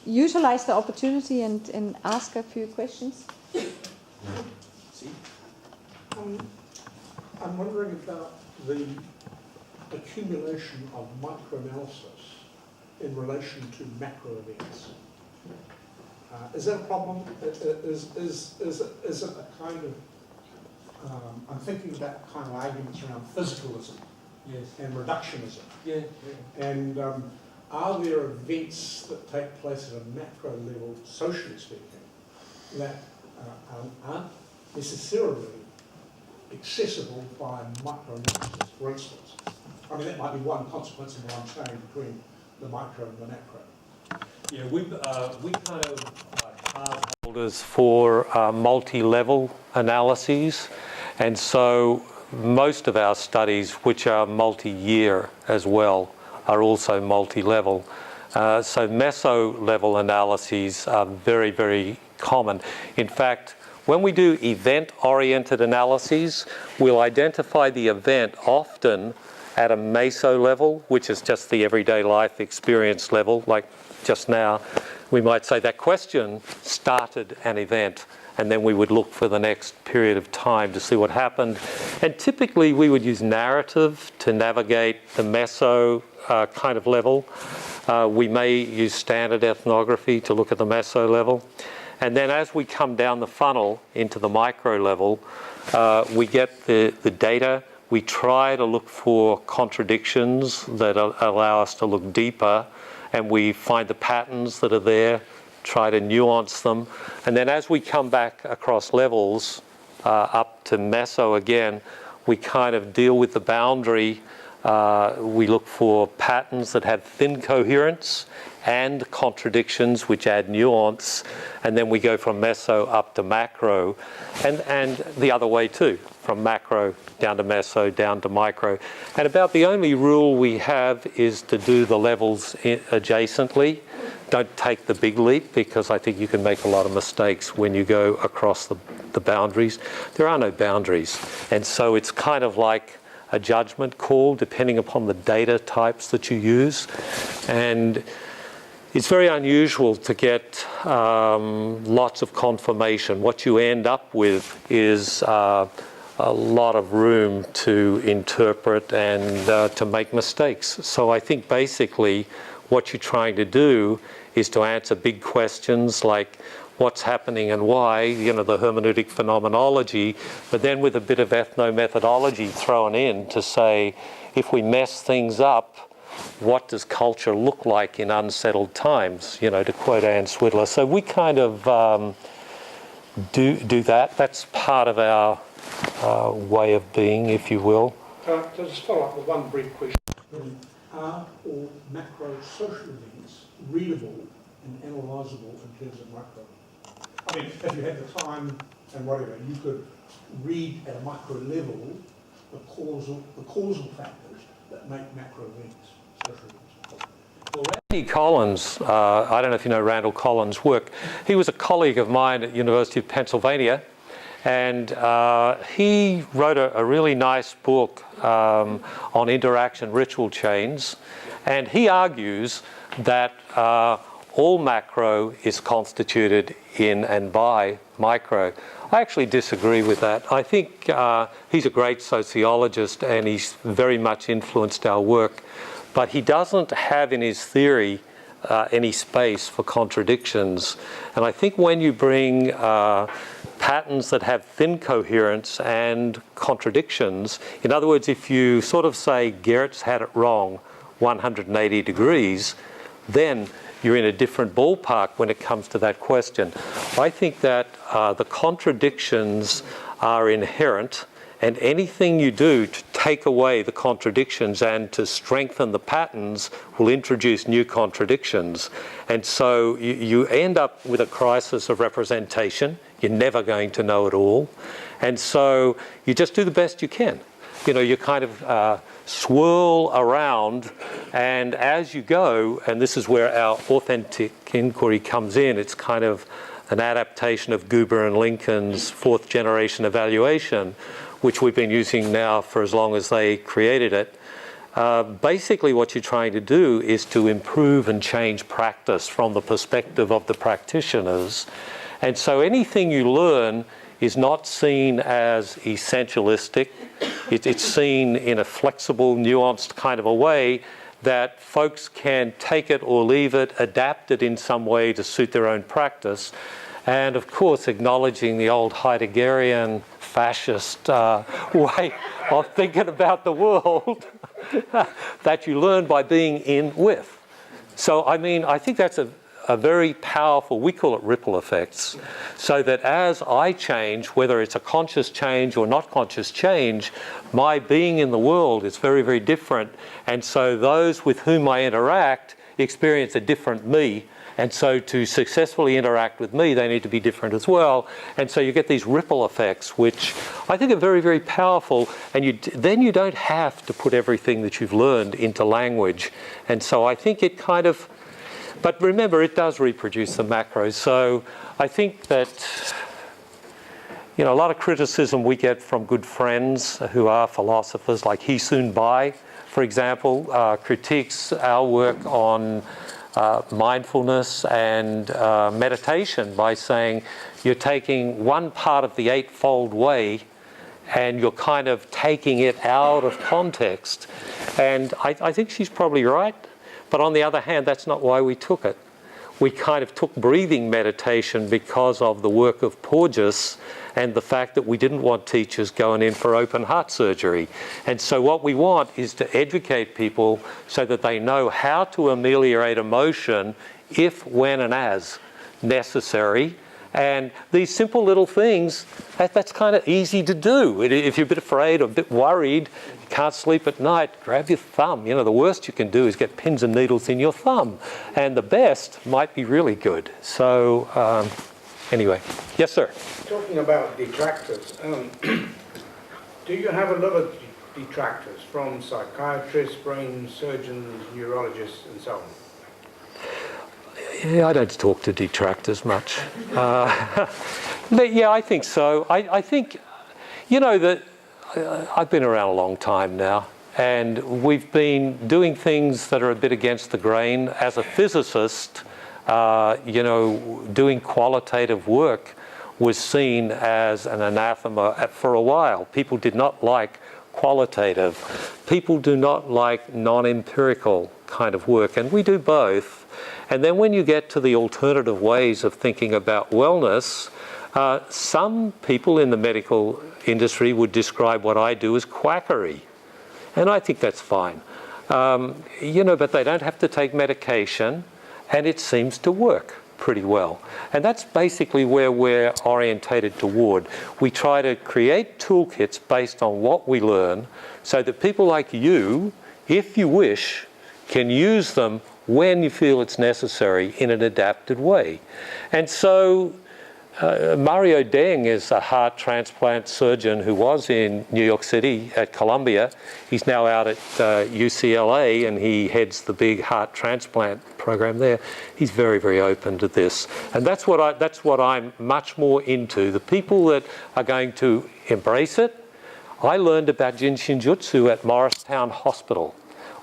utilize the opportunity and ask a few questions. I'm wondering about the accumulation of microanalysis in relation to macro events. Is that a problem? Is it a kind of, I'm thinking about kind of arguments around physicalism, yes, and reductionism. Yeah, yeah. And are there events that take place at a macro level, socially speaking, that aren't necessarily accessible by microanalysis, for instance? I mean, that might be one consequence of what I'm saying between the micro and the macro. Yeah, we kind of hard holders for multi-level analyses, and so most of our studies, which are multi-year as well, are also multi-level. So meso-level analyses are very, very common. In fact, when we do event-oriented analyses, we'll identify the event often at a meso level, which is just the everyday life experience level. Like just now, we might say that question started an event, and then we would look for the next period of time to see what happened. And typically, we would use narrative to navigate the meso kind of level. We may use standard ethnography to look at the meso level. And then as we come down the funnel into the micro level, we get the data. We try to look for contradictions that allow us to look deeper, and we find the patterns that are there, try to nuance them. And then as we come back across levels up to meso again, we kind of deal with the boundary. We look for patterns that have thin coherence and contradictions which add nuance, and then we go from meso up to macro, and the other way too, from macro down to meso, down to micro. And about the only rule we have is to do the levels adjacently. Don't take the big leap, because I think you can make a lot of mistakes when you go across the boundaries. There are no boundaries, and so it's kind of like a judgment call depending upon the data types that you use. And it's very unusual to get lots of confirmation. What you end up with is a lot of room to interpret and to make mistakes. So I think basically what you're trying to do is to answer big questions like what's happening and why, you know, the hermeneutic phenomenology, but then with a bit of ethnomethodology thrown in to say, if we mess things up, what does culture look like in unsettled times, you know, to quote Anne Swidler. So we kind of do that. That's part of our way of being, if you will. To just follow up with one brief question. Are all macro social events readable and analysable in terms of micro? I mean, if you had the time and whatever, you could read at a micro level the causal factors that make macro events, social events. Well, Randy Collins, I don't know if you know Randall Collins' work. He was a colleague of mine at University of Pennsylvania, and he wrote a really nice book on interaction ritual chains, and he argues that all macro is constituted in and by micro. I actually disagree with that. I think he's a great sociologist and he's very much influenced our work, but he doesn't have in his theory any space for contradictions. And I think when you bring patterns that have thin coherence and contradictions, in other words, if you sort of say Gerrit's had it wrong 180 degrees, then you're in a different ballpark when it comes to that question. I think that the contradictions are inherent, and anything you do to take away the contradictions and to strengthen the patterns will introduce new contradictions. And so you end up with a crisis of representation. You're never going to know it all. And so you just do the best you can. You know, you kind of swirl around, and as you go, and this is where our authentic inquiry comes in, it's kind of an adaptation of Guber and Lincoln's fourth generation evaluation, which we've been using now for as long as they created it. Basically what you're trying to do is to improve and change practice from the perspective of the practitioners. And so anything you learn is not seen as essentialistic. It's seen in a flexible, nuanced kind of a way that folks can take it or leave it, adapt it in some way to suit their own practice. And of course, acknowledging the old Heideggerian fascist way of thinking about the world that you learn by being in with. So, I mean, I think that's a very powerful, we call it ripple effects, so that as I change, whether it's a conscious change or not conscious change, my being in the world is very, very different. And so those with whom I interact experience a different me. And so to successfully interact with me, they need to be different as well. And so you get these ripple effects, which I think are very, very powerful. And then you don't have to put everything that you've learned into language. And so I think it kind of, but remember, it does reproduce the macros. So I think that, you know, a lot of criticism we get from good friends who are philosophers, like Hee Soon Bai, for example, critiques our work on mindfulness and meditation by saying you're taking one part of the Eightfold Way and you're kind of taking it out of context. And I think she's probably right. But on the other hand, that's not why we took it. We kind of took breathing meditation because of the work of Porges and the fact that we didn't want teachers going in for open heart surgery. And so what we want is to educate people so that they know how to ameliorate emotion if, when, and as necessary. And these simple little things, that's kind of easy to do. If you're a bit afraid or a bit worried, you can't sleep at night, grab your thumb. You know, the worst you can do is get pins and needles in your thumb. And the best might be really good. So, anyway. Yes, sir? Talking about detractors, do you have a lot of detractors from psychiatrists, brain surgeons, neurologists, and so on? Yeah, I don't talk to detractors much. But yeah, I think so. I think, you know, that I've been around a long time now, and we've been doing things that are a bit against the grain. As a physicist, you know, doing qualitative work was seen as an anathema for a while. People did not like qualitative. People do not like non-empirical kind of work, and we do both. And then when you get to the alternative ways of thinking about wellness, some people in the medical industry would describe what I do as quackery. And I think that's fine. You know, but they don't have to take medication, and it seems to work pretty well. And that's basically where we're orientated toward. We try to create toolkits based on what we learn so that people like you, if you wish, can use them when you feel it's necessary in an adapted way. And so Mario Deng is a heart transplant surgeon who was in New York City at Columbia. He's now out at UCLA, and he heads the big heart transplant program there. He's very, very open to this. And that's what I'm much more into. The people that are going to embrace it. I learned about Jin Shinjutsu at Morristown Hospital,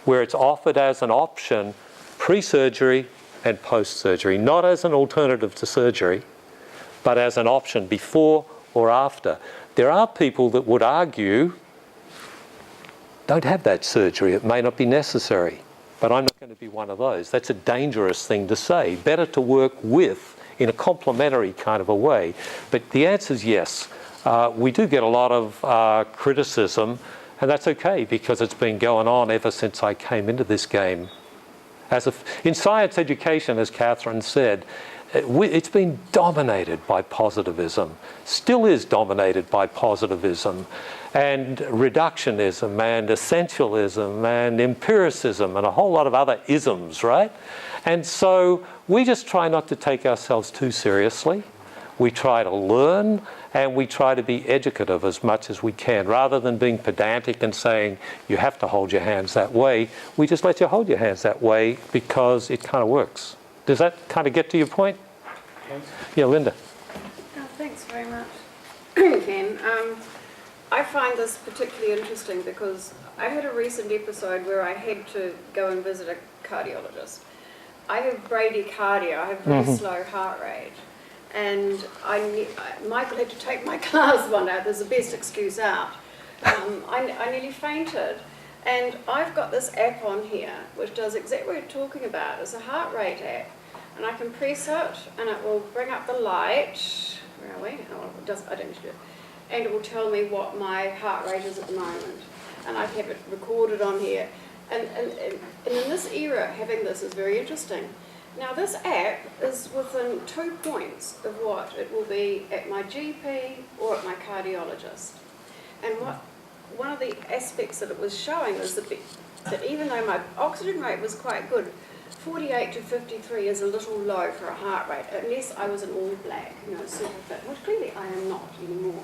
where it's offered as an option pre-surgery and post-surgery, not as an alternative to surgery, but as an option before or after. There are people that would argue, don't have that surgery, it may not be necessary. But I'm not going to be one of those. That's a dangerous thing to say. Better to work with in a complementary kind of a way. But the answer is yes. We do get a lot of criticism, and that's okay because it's been going on ever since I came into this game. In science education, as Catherine said, it's been dominated by positivism, still is dominated by positivism and reductionism and essentialism and empiricism and a whole lot of other isms, right? And so we just try not to take ourselves too seriously. We try to learn and we try to be educative as much as we can. Rather than being pedantic and saying, you have to hold your hands that way, we just let you hold your hands that way because it kind of works. Does that kind of get to your point? Yes. Yeah, Linda. Oh, thanks very much, Ken. I find this particularly interesting because I had a recent episode where I had to go and visit a cardiologist. I have bradycardia, I have very slow heart rate. And Michael had to take my class one day. There's the best excuse out. I nearly fainted. And I've got this app on here which does exactly what you're talking about. It's a heart rate app. And I can press it and it will bring up the light. Where are we? Oh, it does, I don't need to do it. And it will tell me what my heart rate is at the moment. And I have it recorded on here. And in this era, having this is very interesting. Now this app is within 2 points of what it will be at my GP or at my cardiologist. And one of the aspects that it was showing is that even though my oxygen rate was quite good, 48 to 53 is a little low for a heart rate, unless I was an all black, super fit, which clearly I am not anymore.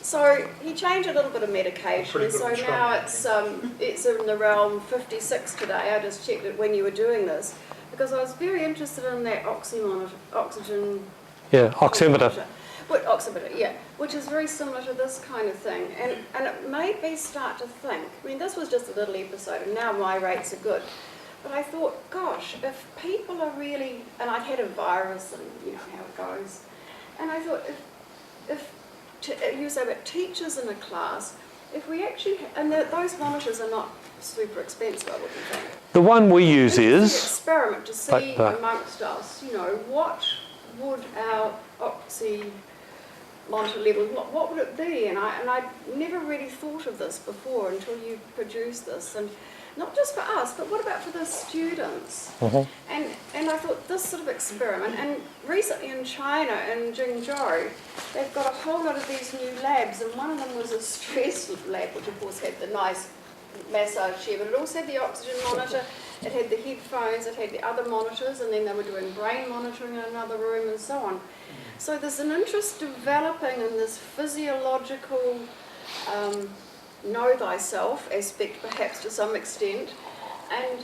So he changed a little bit of medication, so now it's in the realm 56 today. I just checked it when you were doing this, because I was very interested in that oxygen... Yeah, oximeter. Oximeter, yeah, which is very similar to this kind of thing. And it made me start to think, I mean, this was just a little episode, and now my rates are good. But I thought, gosh, if people are really, and I'd had a virus and you know how it goes, and I thought, you say about teachers in a class, if we actually, and those monitors are not super expensive, I wouldn't think. The one we use is... experiment to see amongst us, what would our oxy monitor level, what would it be? And I never really thought of this before until you produced this. And not just for us, but what about for the students? And I thought this sort of experiment, and recently in China, in Jingzhou, they've got a whole lot of these new labs, and one of them was a stress lab, which of course had the nice massage chair, but it also had the oxygen monitor, it had the headphones, it had the other monitors, and then they were doing brain monitoring in another room and so on. So there's an interest developing in this physiological know thyself aspect, perhaps to some extent, and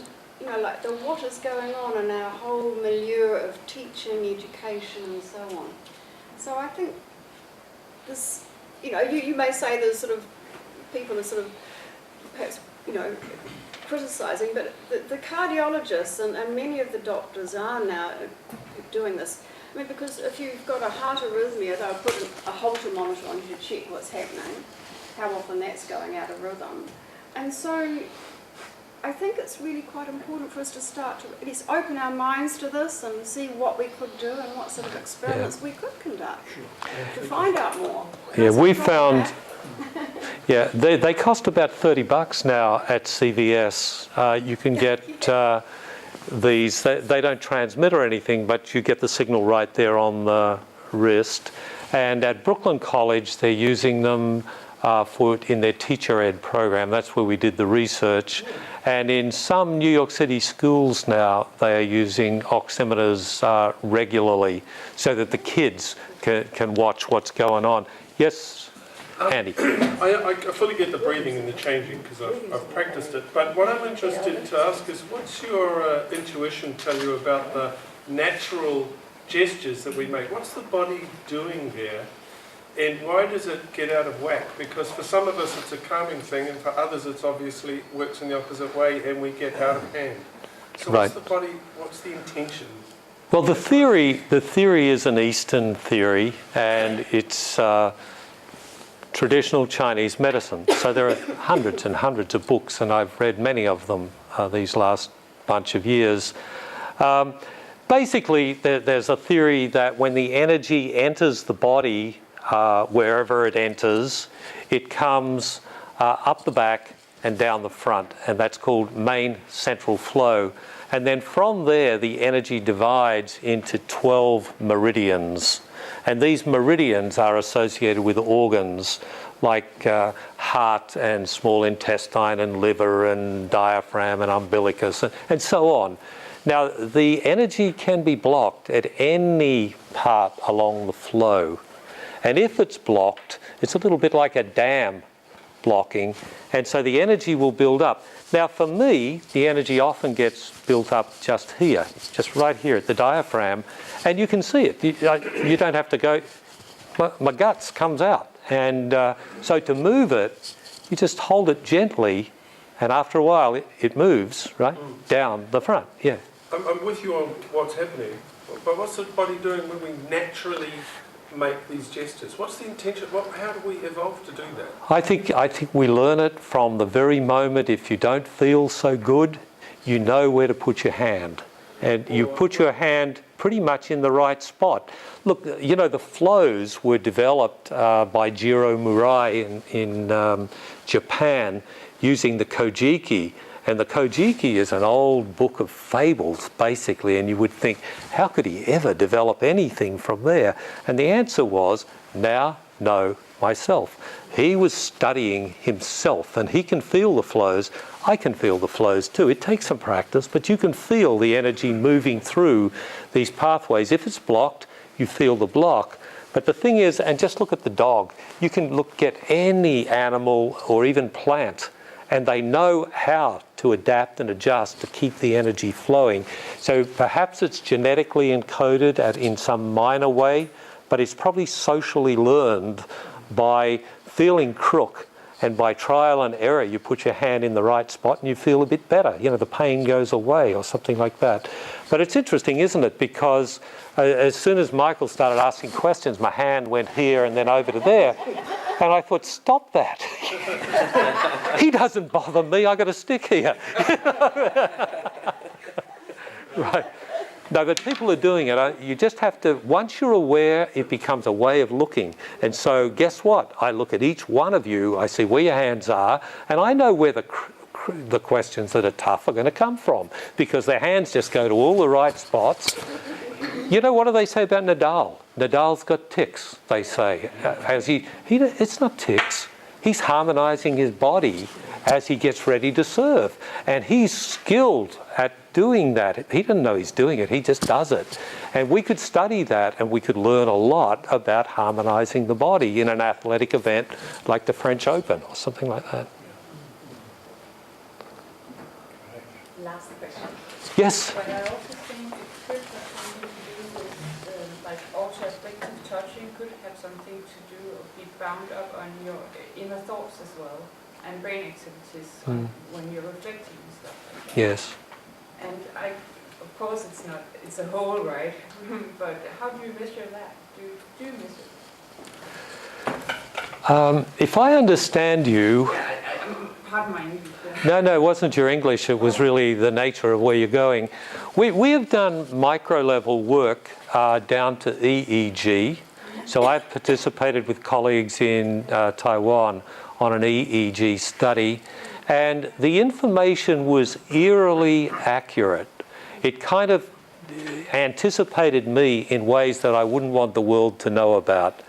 like the what is going on in our whole milieu of teaching, education, and so on. So I think this, you may say there's sort of people are sort of perhaps criticising, but the cardiologists and many of the doctors are now doing this. I mean, because if you've got a heart arrhythmia, they'll put a Holter monitor on you to check what's happening, how often that's going out of rhythm. And so I think it's really quite important for us to start to at least open our minds to this and see what we could do and what sort of experiments we could conduct to find out more. Yeah, we found... Yeah, they cost about $30 now at CVS. You can get these. They don't transmit or anything, but you get the signal right there on the wrist. And at Brooklyn College, they're using them in their teacher ed program. That's where we did the research. And in some New York City schools now, they are using oximeters regularly so that the kids can watch what's going on. Yes? Andy. I fully get the breathing and the changing because I've practiced it, but what I'm interested to ask is what's your intuition tell you about the natural gestures that we make? What's the body doing there, and why does it get out of whack? Because for some of us it's a calming thing, and for others it's obviously works in the opposite way and we get out of hand. So Right. what's the intention? Well, the theory is an Eastern theory, and it's traditional Chinese medicine. So there are hundreds and hundreds of books, and I've read many of them these last bunch of years. Basically, there's a theory that when the energy enters the body, wherever it enters, it comes up the back and down the front, and that's called main central flow. And then from there, the energy divides into 12 meridians. And these meridians are associated with organs like heart and small intestine and liver and diaphragm and umbilicus and so on. Now, the energy can be blocked at any part along the flow. And if it's blocked, it's a little bit like a dam blocking, and so the energy will build up. Now, for me, the energy often gets built up just here, just right here at the diaphragm, and you can see it. You don't have to go, my guts comes out. And so to move it, you just hold it gently, and after a while, it moves, right, down the front, yeah. I'm with you on what's happening, but what's the body doing when we naturally make these gestures? What's the intention? How do we evolve to do that? I think we learn it from the very moment. If you don't feel so good, you know where to put your hand. And you put your hand pretty much in the right spot. Look, you know, the flows were developed by Jiro Murai in Japan using the Kojiki. And the Kojiki is an old book of fables, basically, and you would think, how could he ever develop anything from there? And the answer was, now know myself. He was studying himself, and he can feel the flows. I can feel the flows too. It takes some practice, but you can feel the energy moving through these pathways. If it's blocked, you feel the block. But the thing is, and just look at the dog, you can get any animal or even plant, and they know how to adapt and adjust to keep the energy flowing. So perhaps it's genetically encoded in some minor way, but it's probably socially learned by feeling crook, and by trial and error you put your hand in the right spot and you feel a bit better. You know, the pain goes away or something like that. But it's interesting, isn't it? Because as soon as Michael started asking questions, my hand went here and then over to there. And I thought, stop that. He doesn't bother me, I got a stick here. Right. No, but people are doing it. You just have to, once you're aware, it becomes a way of looking. And so guess what? I look at each one of you, I see where your hands are, and I know where the questions that are tough are going to come from, because their hands just go to all the right spots. You know, what do they say about Nadal? Nadal's got tics, they say. It's not tics. He's harmonising his body as he gets ready to serve. And he's skilled at doing that. He doesn't know he's doing it, he just does it. And we could study that, and we could learn a lot about harmonising the body in an athletic event like the French Open or something like that. Last question. Yes? But I also think it could have something to do with, like, auto-affective touching could have something to do or be bound up on your inner thoughts as well, and brain activities when you're reflecting and stuff like that. Yes. And of course it's a whole, right? But how do you measure that? Do you measure? If I understand you... Pardon my English. No, it wasn't your English. It was really the nature of where you're going. We have done micro-level work down to EEG. So I've participated with colleagues in Taiwan on an EEG study, and the information was eerily accurate. It kind of anticipated me in ways that I wouldn't want the world to know about.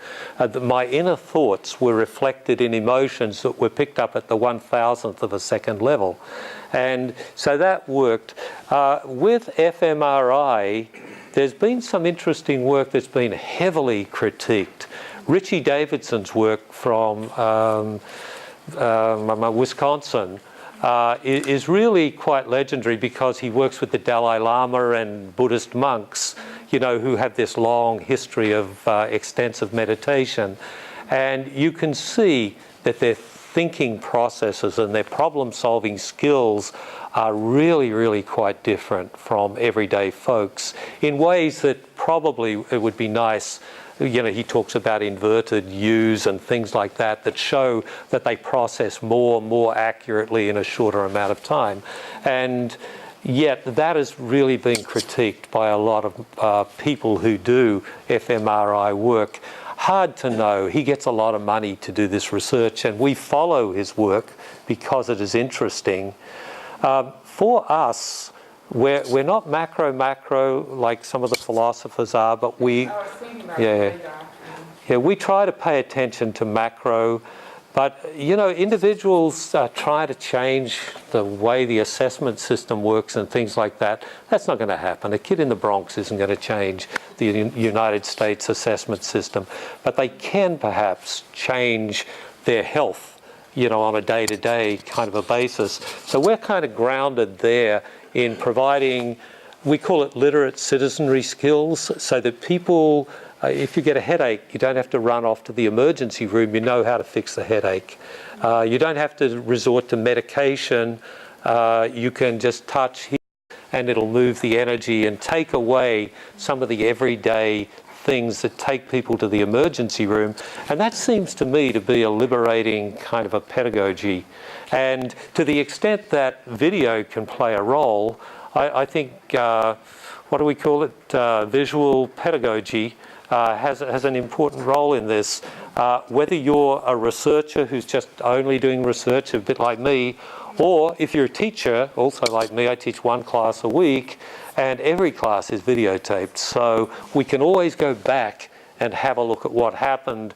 My inner thoughts were reflected in emotions that were picked up at the 1,000th of a second level. And so that worked. With fMRI, there's been some interesting work that's been heavily critiqued. Richie Davidson's work from Wisconsin is really quite legendary, because he works with the Dalai Lama and Buddhist monks, you know, who have this long history of extensive meditation. And you can see that their thinking processes and their problem-solving skills are really, really quite different from everyday folks in ways that probably it would be nice. You know, he talks about inverted U's and things like that that show that they process more accurately in a shorter amount of time. And yet that is really being critiqued by a lot of people who do fMRI work. Hard to know. He gets a lot of money to do this research, and we follow his work because it is interesting. For us, we're not macro like some of the philosophers are, but we, we try to pay attention to macro. But, you know, individuals try to change the way the assessment system works and things like that. That's not going to happen. A kid in the Bronx isn't going to change the United States assessment system. But they can perhaps change their health, you know, on a day-to-day kind of a basis. So we're kind of grounded there in providing, we call it literate citizenry skills, so that people, if you get a headache, you don't have to run off to the emergency room. You know how to fix the headache. You don't have to resort to medication. You can just touch here and it'll move the energy and take away some of the everyday things that take people to the emergency room. And that seems to me to be a liberating kind of a pedagogy. And to the extent that video can play a role, I think, what do we call it? Visual pedagogy has an important role in this. Whether you're a researcher who's just only doing research, a bit like me, or if you're a teacher, also like me, I teach one class a week, and every class is videotaped. So we can always go back and have a look at what happened